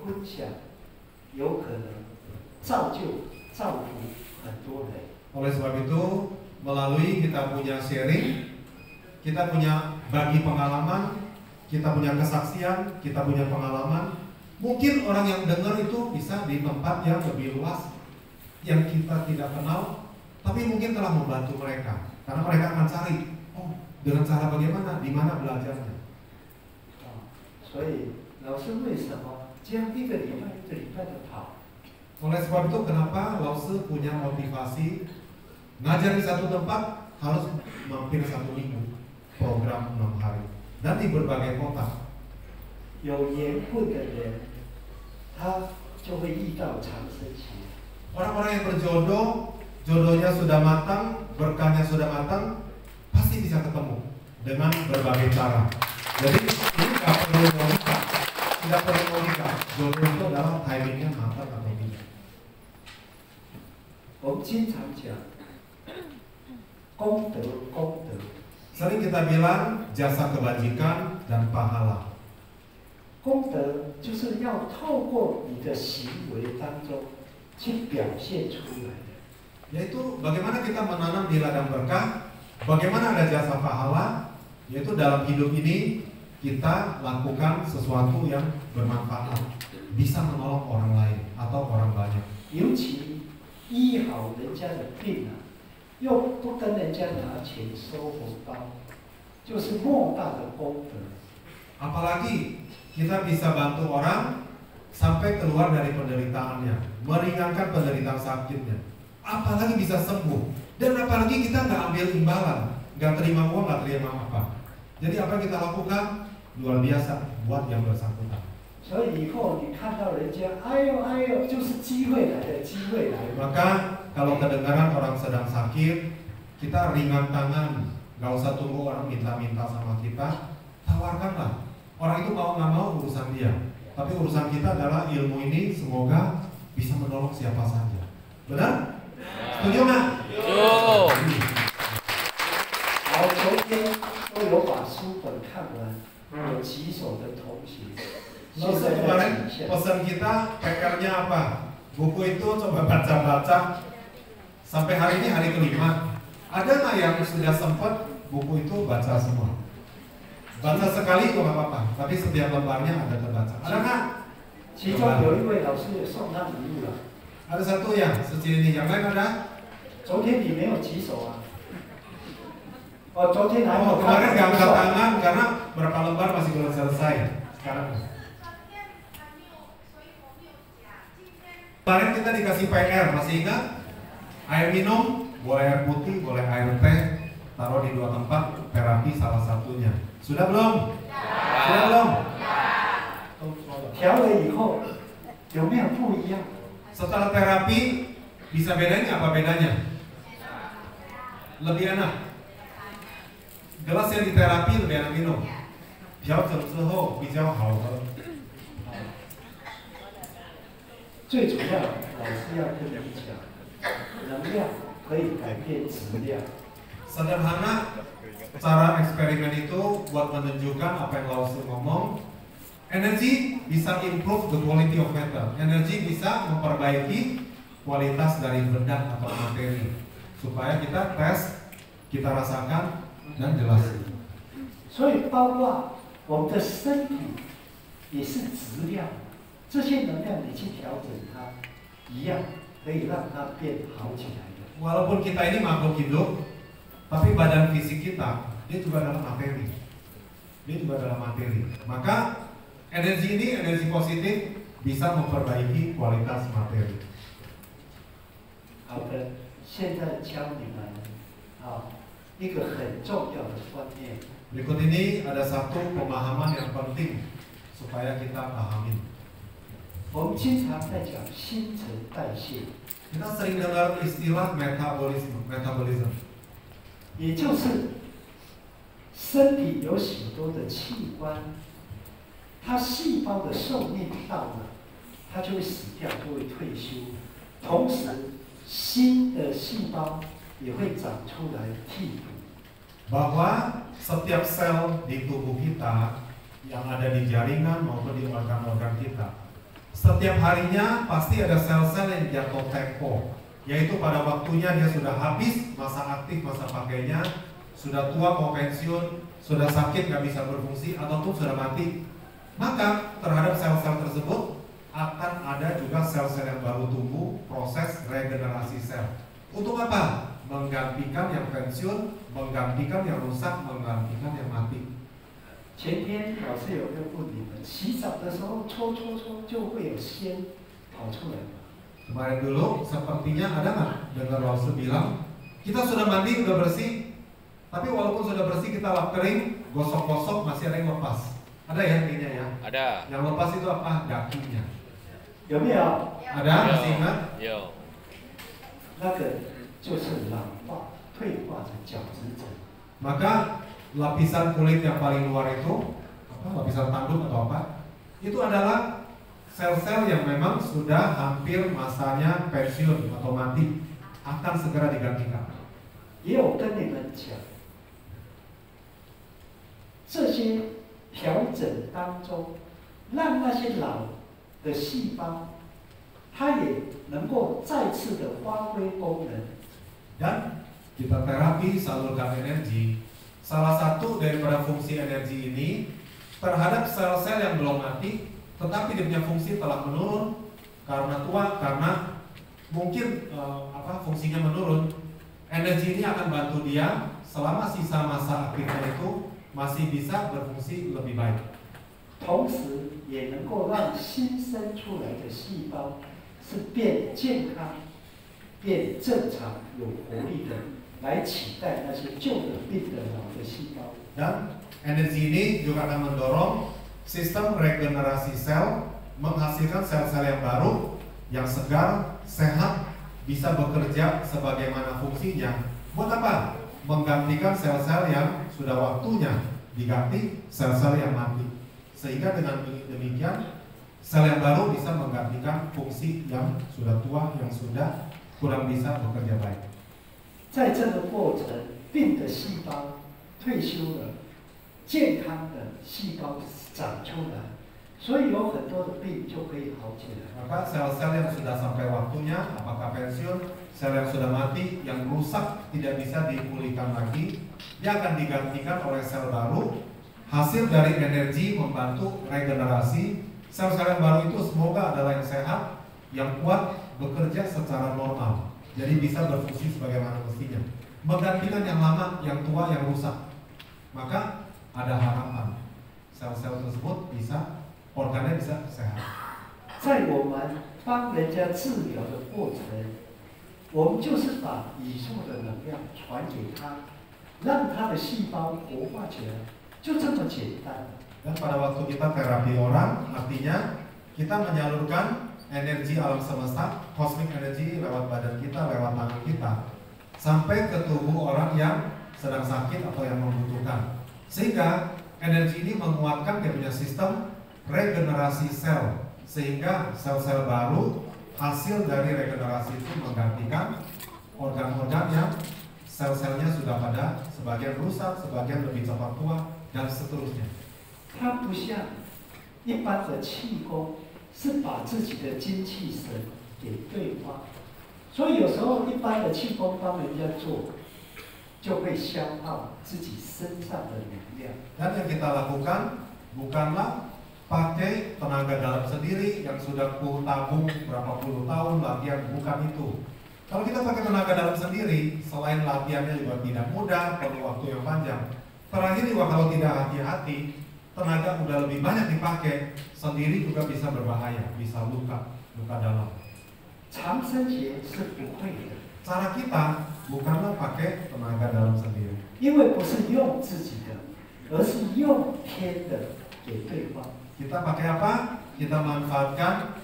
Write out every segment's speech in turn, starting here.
分享，有可能造福很多人。 Oleh sebab itu, melalui kita punya sharing, kita punya bagi pengalaman, kita punya kesaksian, kita punya pengalaman. Mungkin orang yang dengar itu bisa di tempat yang lebih luas, yang kita tidak kenal, tapi mungkin telah membantu mereka. Karena mereka akan cari, oh dengan cara bagaimana, di mana belajarnya. 所以老师为什么这样一个礼拜的跑？ Oleh sebab itu kenapa Lause punya motivasi ngajar di satu tempat harus mampir 1 minggu, program 6 hari, dan di berbagai kota. 有缘分的人，他就会遇到长生期。 Orang-orang yang berjodoh, jodohnya sudah matang, berkahnya sudah matang, pasti bisa ketemu dengan berbagai cara. Jadi ini nggak perlu logika, tidak perlu logika. Jodoh itu adalah timingnya matang atau tidak. 我们经常讲功德，功德。 Sering kita bilang jasa kebajikan dan pahala. 功德就是要透过你的行为当中去表现出来的。 Yaitu bagaimana kita menanam di ladang berkah, bagaimana ada jasa pahala, yaitu dalam hidup ini kita lakukan sesuatu yang bermanfaat, bisa menolong orang lain atau orang banyak. 尤其医好人家的病啊，又不跟人家拿钱收红包，就是莫大的功德。 Apalagi kita bisa bantu orang sampai keluar dari penderitaannya, meringankan penderitaan sakitnya, apalagi bisa sembuh, dan apalagi kita nggak ambil imbalan, nggak terima uang, nggak terima apa. Jadi apa yang kita lakukan luar biasa buat yang bersangkutan. 所以以后你看到人家，哎呦哎呦，就是机会来的，机会来的。 Maka kalau kedengaran orang sedang sakit, kita ringan tangan, nggak usah tunggu orang minta-minta sama kita, tawarkanlah. Orang itu mau nggak mau urusan dia, tapi urusan kita adalah ilmu ini semoga bisa menolong siapa saja. Benar? Setuju nggak? Setuju. 好，昨天都有把书本看完，有几首的同学。 Lalu kemarin pesan kita PR-nya apa? Buku itu coba baca-baca sampai hari ini hari kelima. Ada nggak yang sudah sempat buku itu baca semua? Baca sekali kok nggak apa-apa, tapi setiap lembarnya ada terbaca. Ada nggak? 其中有一位老师也送他礼物了。 Ada satu yang secil ini, yang lain ada? 昨天你没有举手啊？哦，昨天还没 Oh 有 kemarin 看 nggak 到 angkat tangan karena berapa lembar masih belum selesai. Sekarang. Kemarin kita dikasih PR, masih ingat? Air minum, boleh air putih, boleh air teh, taruh di 2 tempat, terapi salah satunya. Sudah belum? Sudah belum? 调了以后有没有不一样？ Setelah terapi bisa bedain apa bedanya? Lebih enak. Gelas yang diterapi lebih enak minum. 调整之后比较好喝。 最主要，老师要跟你讲，能量可以改变质量。 Sederhana, cara eksperimen itu buat menunjukkan apa yang Lause ngomong. Energi bisa improve the quality of matter. Energi bisa memperbaiki kualitas dari benda atau materi supaya kita tes, kita rasakan dan jelasin. 所以包括我们的身体也是质量，这些能量你去调整它，一样可以让它变好起来的。 Walaupun kita ini makhluk hidup, tapi badan fisik kita dia juga adalah materi. Dia juga adalah materi. Maka energi ini, energi positif bisa memperbaiki kualitas materi. 好的，现在教你们一个很重要的观念。 Berikut ini ada satu pemahaman yang penting supaya kita pahami. 我们经常在讲新陈代谢， Kita sering dengar istilah metabolism. 也就是身体有许多的器官，它细胞的寿命到了，它就会死掉，就会退休。同时，新的细胞也会长出来替补。 Bahwa setiap sel di tubuh kita yang ada di jaringan maupun di organ-organ kita setiap harinya pasti ada sel-sel yang jatuh tempo, yaitu pada waktunya dia sudah habis masa aktif, masa pakainya, sudah tua mau pensiun, sudah sakit nggak bisa berfungsi, ataupun sudah mati. Maka terhadap sel-sel tersebut akan ada juga sel-sel yang baru tumbuh, proses regenerasi sel. Untuk apa? Menggantikan yang pensiun, menggantikan yang rusak, menggantikan yang mati. 前天老师有问过你们，洗澡的时候搓就会有仙跑出来吗？ Kemarin dulu sepertinya ada nggak dengar Rasul bilang kita sudah mandi udah bersih, tapi walaupun sudah bersih kita lap kering, gosok-gosok masih ada yang lepas. Ada ya kayaknya ya? Ada. Yang lepas itu apa? Dakinya. 有没有？ Ada? Masih ingat? 有。那个就是老化、退化的角质层。 Maka lapisan kulit yang paling luar itu apa? Lapisan tanduk atau apa? Itu adalah sel-sel yang memang sudah hampir masanya pensiun atau mati, akan segera digantikan. 也有跟你们讲，这些调整当中，让那些老的细胞，它也能够再次的发挥功能。 Dan kita terapi salurkan energi. Salah satu daripada fungsi energi ini terhadap sel-sel yang belum mati, tetapi dia punya fungsi telah menurun karena tua, karena mungkin fungsinya menurun. Energi ini akan bantu dia selama sisa masa aktifnya itu masih bisa berfungsi lebih baik. 同时也能够让新生出来的细胞是变健康、变正常、有活力的，来取代那些旧的病的老的细胞。 Dan energi ini juga akan mendorong sistem regenerasi sel, menghasilkan sel-sel yang baru, yang segar, sehat, bisa bekerja sebagaimana fungsinya. Buat apa? Menggantikan sel-sel yang sudah waktunya diganti sel-sel yang mati. Sehingga dengan demikian sel yang baru bisa menggantikan fungsi yang sudah tua, yang sudah kurang bisa bekerja baik. 在这个过程，病的细胞退休了，健康的细胞长出来，所以有很多的病就可以好起来。 Maka sel-sel yang sudah sampai waktunya, apakah pensiun, sel yang sudah mati, yang rusak tidak bisa dipulihkan lagi, dia akan digantikan oleh sel baru. Hasil dari energi membantu regenerasi. Sel-sel yang baru itu semoga adalah yang sehat, yang kuat, bekerja secara normal. Jadi bisa berfungsi sebagaimana mestinya. Menggantikan yang lama, yang tua, yang rusak. Maka ada harapan sel-sel tersebut bisa, organnya bisa sehat. 在我们帮人家治疗的过程，我们就是把宇宙的能量传给他，让他的细胞活化起来，就这么简单。 Dan pada waktu kita terapi orang, artinya kita menyalurkan energi alam semesta, cosmic energy lewat badan kita, lewat tangan kita, sampai ke tubuh orang yang sedang sakit atau yang membutuhkan. Sehingga energi ini menguatkan dia punya sistem regenerasi sel, sehingga sel-sel baru hasil dari regenerasi itu menggantikan organ-organ yang sel-selnya sudah pada sebagian rusak, sebagian lebih cepat tua, dan seterusnya. 它不像一般的气功，是把自己的精气神给对化，所以有时候一般的气功帮人家做，就会消耗自己身上的能量。 Dan yang kita lakukan bukanlah pakai tenaga dalam sendiri yang sudah ku tabung berapa puluh tahun latihan, bukan itu. Kalau kita pakai tenaga dalam sendiri, selain latihannya juga tidak mudah, perlu waktu yang panjang. Terakhir juga kalau tidak hati-hati, tenaga udah lebih banyak dipakai, sendiri juga bisa berbahaya, bisa luka dalam. 长生节是不会的， Cara kita bukanlah pakai tenaga dalam sendiri. 因为不是用自己的，而是用天的给对方。 Kita pakai apa? Kita manfaatkan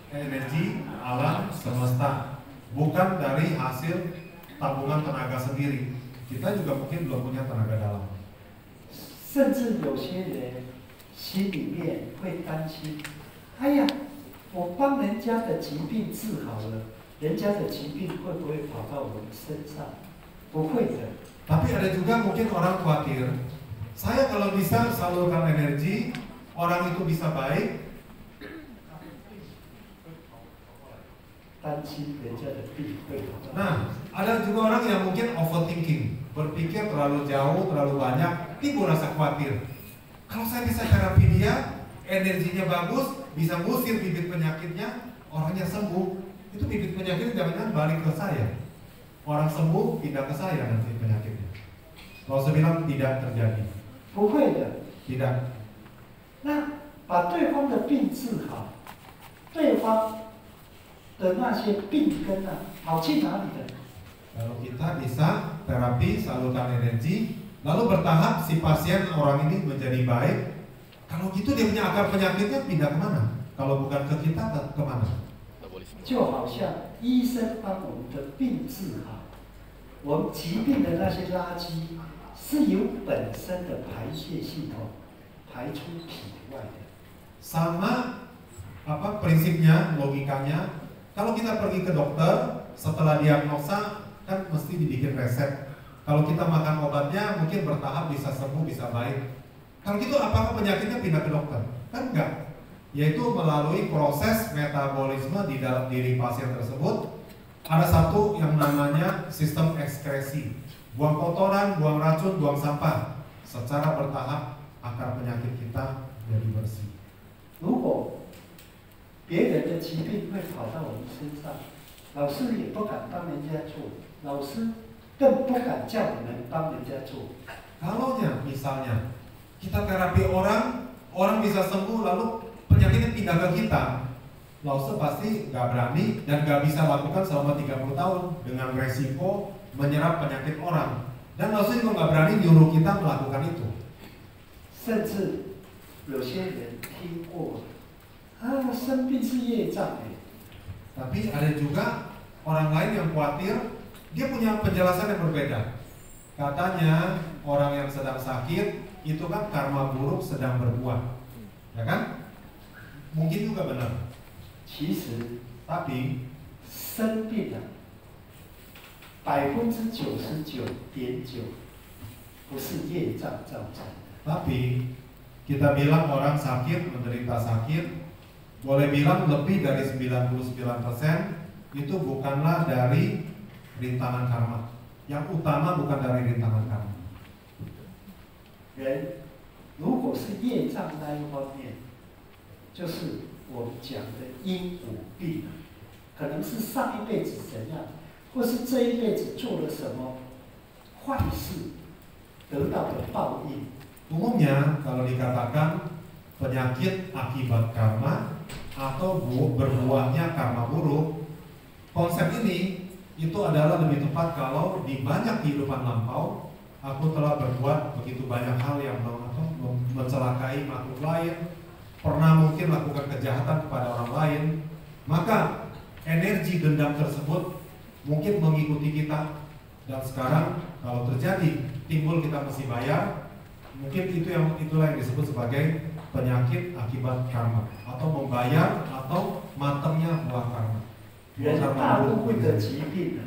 energi alam semesta, bukan dari hasil tabungan tenaga sendiri. Kita juga mungkin belum punya tenaga dalam. 甚至有些人心里面会担心：哎呀，我帮人家的疾病治好了，人家的疾病会不会跑到我们身上？不会的。 Tapi ada juga mungkin orang khawatir, saya kalau bisa salurkan energi, orang itu bisa baik, 担心人家的病会好。 Nah, ada juga orang yang mungkin overthinking, berpikir terlalu jauh, terlalu banyak, timbul rasa khawatir. Kalau saya bisa terapi dia, energinya bagus, bisa ngusir bibit penyakitnya, orangnya sembuh, itu bibit penyakit jangan-jangan balik ke saya. Orang sembuh pindah ke saya nanti penyakitnya. Kalau saya bilang tidak terjadi. 不会的。 Tidak. 那把对方的病治好，对方的那些病根啊，跑去哪里了？ Kalau kita bisa terapi saluran energi, lalu bertahap si pasien orang ini menjadi baik. Kalau gitu dia punya akar penyakitnya pindah kemana? Kalau bukan ke kita, kemana? 就好像医生帮我们的病治好，我们疾病的那些垃圾是由本身的排泄系统排出体外的。 Sama apa prinsipnya, logikanya. Kalau kita pergi ke dokter, setelah diagnosa kan mesti dibikin resep. Kalau kita makan obatnya mungkin bertahap bisa sembuh, bisa baik. Kalau gitu apakah penyakitnya pindah ke dokter? Kan enggak. Yaitu melalui proses metabolisme di dalam diri pasien tersebut. Ada satu yang namanya sistem ekskresi. Buang kotoran, buang racun, buang sampah. Secara bertahap akar penyakit kita jadi bersih. 如果别人的疾病会跑到我们身上，老师也不敢帮人家做，老师更不敢叫你们帮人家做。 Kalau misalnya kita terapi orang, orang bisa sembuh lalu penyakitnya pindah ke kita, Lause pasti nggak berani dan nggak bisa lakukan selama 30 tahun dengan resiko menyerap penyakit orang. Dan Lause juga nggak berani nyuruh kita melakukan itu. 甚至有些人听过，啊，生病是业障哎。 Tapi ada juga orang lain yang khawatir, dia punya penjelasan yang berbeda. Katanya orang yang sedang sakit itu kan karma buruk sedang berbuah, ya kan? Mungkin juga benar. 其实 Tapi 生病了，99.9%不是业障造成的。 Tapi kita bilang orang sakit, menderita sakit, boleh bilang lebih dari 99% itu bukanlah dari rintangan karma. Yang utama bukan dari rintangan karma. 人如果是业障那一方面，就是我们讲的因果病，可能是上一辈子怎样，或是这一辈子做了什么坏事，得到的报应。 Umumnya kalau dikatakan penyakit akibat karma atau berbuahnya karma buruk, konsep ini itu adalah lebih tepat kalau di banyak kehidupan lampau aku telah berbuat begitu banyak hal yang mencelakai makhluk lain, pernah mungkin lakukan kejahatan kepada orang lain, maka energi dendam tersebut mungkin mengikuti kita dan sekarang kalau terjadi timbul kita mesti bayar. Mungkin itulah yang disebut sebagai penyakit akibat karma atau membayar atau matangnya buah karma. 人大部分的疾病